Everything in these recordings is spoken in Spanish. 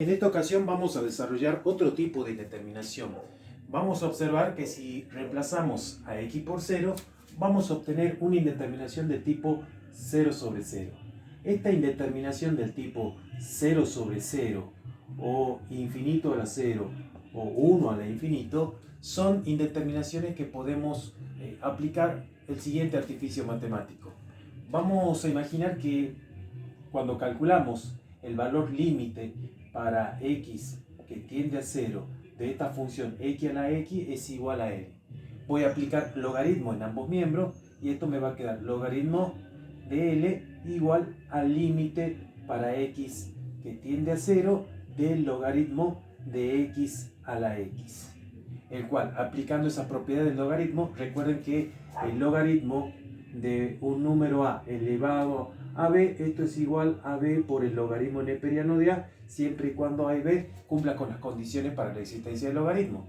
En esta ocasión vamos a desarrollar otro tipo de indeterminación. Vamos a observar que si reemplazamos a x por 0, vamos a obtener una indeterminación de tipo 0 sobre 0. Esta indeterminación del tipo 0 sobre 0 o infinito a la 0 o 1 a la infinito son indeterminaciones que podemos aplicar el siguiente artificio matemático. Vamos a imaginar que cuando calculamos el valor límite para x que tiende a 0 de esta función x a la x es igual a l. Voy a aplicar logaritmo en ambos miembros y esto me va a quedar logaritmo de l igual al límite para x que tiende a 0 del logaritmo de x a la x. El cual, aplicando esa propiedad del logaritmo, recuerden que el logaritmo de un número a elevado a b, esto es igual a b por el logaritmo neperiano de a, siempre y cuando a y b cumpla con las condiciones para la existencia del logaritmo.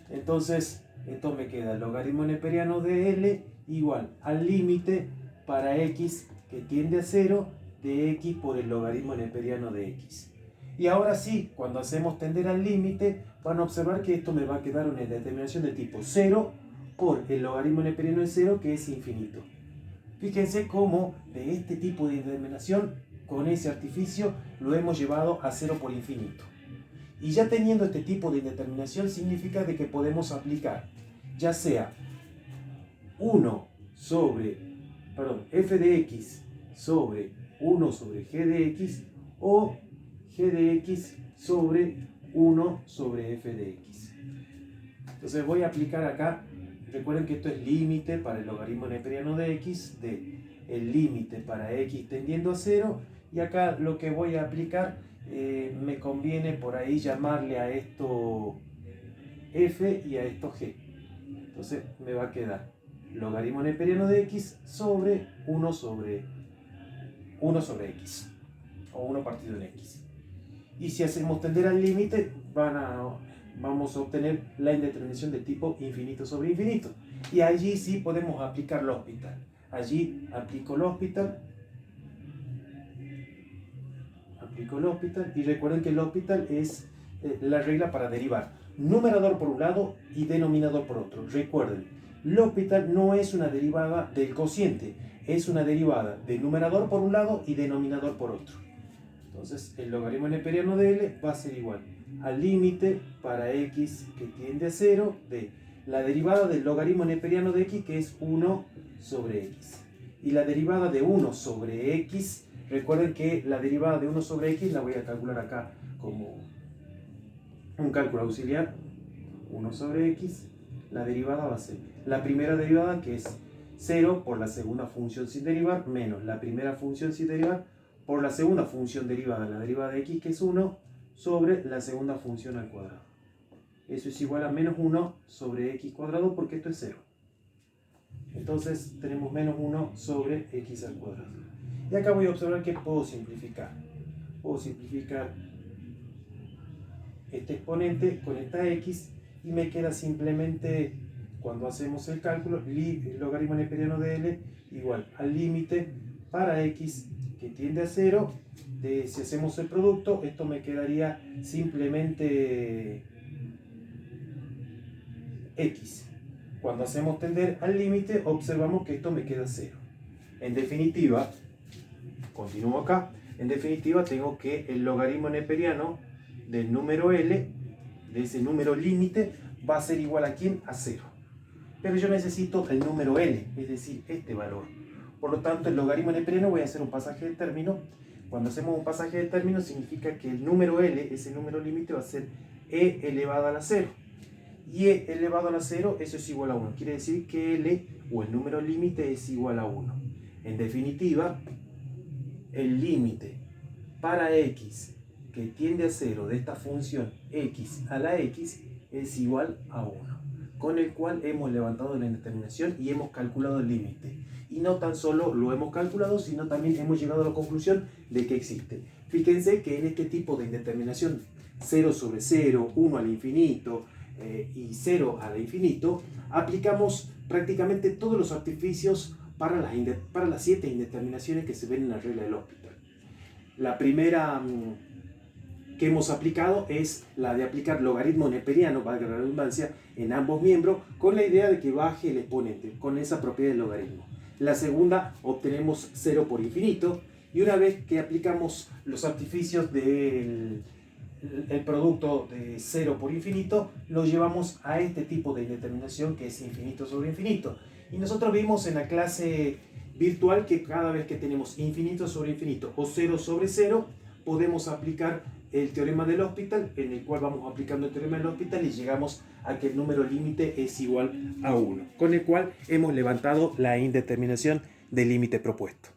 Entonces, esto me queda el logaritmo neperiano de l igual al límite para x que tiende a 0 de x por el logaritmo neperiano de x. Y ahora sí, cuando hacemos tender al límite, van a observar que esto me va a quedar una determinación de tipo 0 por el logaritmo neperiano de 0, que es infinito. Fíjense cómo de este tipo de determinación, con ese artificio, lo hemos llevado a 0 por infinito. Y ya teniendo este tipo de indeterminación, significa de que podemos aplicar ya sea 1 sobre, f de x sobre 1 sobre g de x o g de x sobre 1 sobre f de x. Entonces voy a aplicar acá, recuerden que esto es límite para el logaritmo neperiano de x, de el límite para x tendiendo a 0, y acá lo que voy a aplicar, me conviene por ahí llamarle a esto f y a esto g. Entonces me va a quedar logaritmo neperiano de x sobre 1 sobre x, o 1 partido en x. Y si hacemos tender al límite, vamos a obtener la indeterminación de tipo infinito sobre infinito. Y allí sí podemos aplicar L'Hospital. Allí aplico L'Hospital. Y recuerden que L'Hospital es la regla para derivar numerador por un lado y denominador por otro. Recuerden, L'Hospital no es una derivada del cociente, es una derivada de numerador por un lado y denominador por otro. Entonces, el logaritmo neperiano de l va a ser igual al límite para x que tiende a 0 de la derivada del logaritmo neperiano de x, que es 1 sobre x. Y la derivada de 1 sobre x, recuerden que la derivada de 1 sobre x la voy a calcular acá como un cálculo auxiliar. 1 sobre x, la derivada va a ser la primera derivada, que es 0 por la segunda función sin derivar, menos la primera función sin derivar por la segunda función derivada, la derivada de x, que es 1, sobre la segunda función al cuadrado. Eso es igual a menos 1 sobre x cuadrado, porque esto es 0. Entonces tenemos menos 1 sobre x al cuadrado. Y acá voy a observar que puedo simplificar. Puedo simplificar este exponente con esta x y me queda simplemente, cuando hacemos el cálculo, el logaritmo neperiano de l igual al límite para x que tiende a 0, si hacemos el producto, esto me quedaría simplemente x. Cuando hacemos tender al límite, observamos que esto me queda 0. En definitiva, continúo acá, en definitiva tengo que el logaritmo neperiano del número l, de ese número límite, va a ser igual a ¿quién? A 0. Pero yo necesito el número l, es decir, este valor. Por lo tanto, el logaritmo neperiano voy a hacer un pasaje de término. Cuando hacemos un pasaje de término, significa que el número l, ese número límite, va a ser e elevado a la 0. Y e elevado a la 0, eso es igual a 1. Quiere decir que l, o el número límite, es igual a 1. En definitiva, el límite para x que tiende a 0 de esta función x a la x es igual a 1, con el cual hemos levantado la indeterminación y hemos calculado el límite. Y no tan solo lo hemos calculado, sino también hemos llegado a la conclusión de que existe. Fíjense que en este tipo de indeterminación 0 sobre 0, 1 al infinito y 0 al infinito, aplicamos prácticamente todos los artificios para las 7 indeterminaciones que se ven en la regla del L'Hospital. La primera que hemos aplicado es la de aplicar logaritmo neperiano, valga la redundancia, en ambos miembros, con la idea de que baje el exponente, con esa propiedad del logaritmo. La segunda, obtenemos 0 por infinito, y una vez que aplicamos los artificios del producto de 0 por infinito, lo llevamos a este tipo de indeterminación que es infinito sobre infinito. Y nosotros vimos en la clase virtual que cada vez que tenemos infinito sobre infinito o 0 sobre 0, podemos aplicar el teorema del Hospital, en el cual vamos aplicando el teorema del Hospital y llegamos a que el número límite es igual a 1, con el cual hemos levantado la indeterminación del límite propuesto.